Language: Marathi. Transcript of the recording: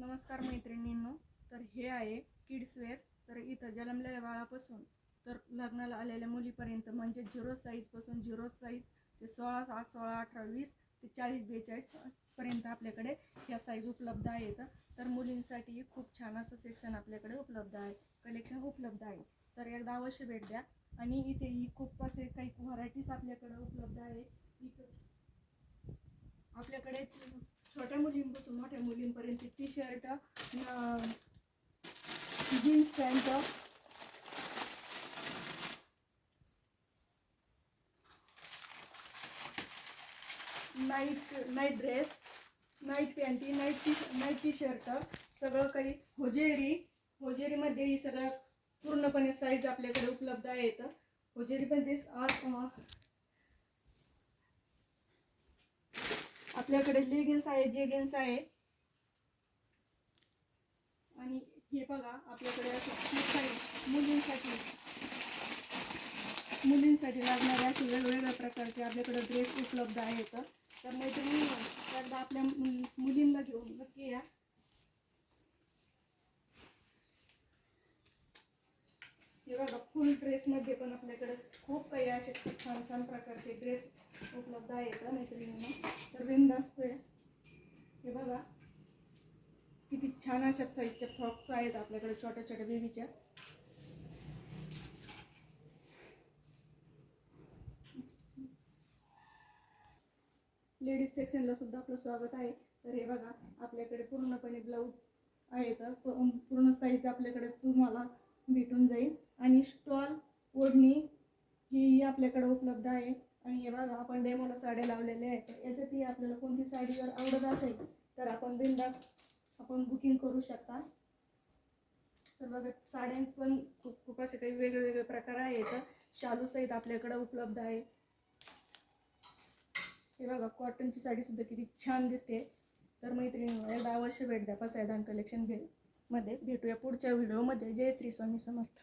नमस्कार मैत्रिणींनो. तर हे आहे किड्स वेअर. तर इथं जन्मलेल्या बाळापासून तर लग्नाला आलेल्या मुलीपर्यंत म्हणजे 0 साईजपासून 0 साईज ते 16, 16, 18, 20 ते 40, 42 पर्यंत आपल्याकडे ह्या साईज उपलब्ध आहेत. तर मुलींसाठी खूप छान असं सेक्शन आपल्याकडे उपलब्ध आहे, कलेक्शन उपलब्ध आहे. तर एकदा अवश्य भेट द्या. आणि इथे ही खूप असे काही व्हरायटीज आपल्याकडे उपलब्ध आहे. इथं आपल्याकडे छोट्या मुलींपासून मोठ्या मुलींपर्यंत T shirt, jeans pant, night dress, night panty, night T shirt, सगळं काही होजेरीमध्ये ही सगळं पूर्णपणे साईज आपल्याकडे उपलब्ध आहेत. होजेरीमध्ये आपल्याकडे लेगिन्स आहे, जेगिन्स आहे. आणि हे बघा आपल्याकडे असं मुलींसाठी लागणारे असे वेगवेगळ्या प्रकारचे आपल्याकडे ड्रेस उपलब्ध आहेत. तर मैत्रिणींनो, एकदा आपल्या मुलींना घेऊन नक्की या. हे बघा फुल ड्रेसमध्ये पण आपल्याकडे खूप काही असे छान छान प्रकारचे ड्रेस उपलब्ध आहेत मैत्रिणींना. तर बिनधास्त हे बघा किती छान अशा साईजच्या फ्रॉक्स आहेत आपल्याकडे, छोट्या छोट्या बेबीच्या. लेडीज सेक्शनला सुद्धा आपलं स्वागत आहे. तर हे बघा आपल्याकडे पूर्णपणे ब्लाऊज आहेत, पूर्ण साईज आपल्याकडे तुम्हाला भेटून जाईल. आणि स्टॉल, ओढणी ही आपल्याकडे उपलब्ध आहे. आणि हे बघा आपण डेमोला साड्या लावलेल्या आहेत. याच्यातही आपल्याला कोणती साडी जर आवडत असेल तर आपण बिनधास्त बुकिंग करू शकता. तर बघा साड्यांत पण खूप असे काही वेगवेगळे प्रकार आहेत. शालू सहित आपल्याकडे उपलब्ध आहे. हे बघा कॉटनची साडी सुद्धा किती छान दिसते. तर मैत्रिणींनो, एकदा अवश्य भेट द्या. पसायदान कलेक्शन मध्ये भेटूया पुढच्या व्हिडिओमध्ये. जय श्री स्वामी समर्थ.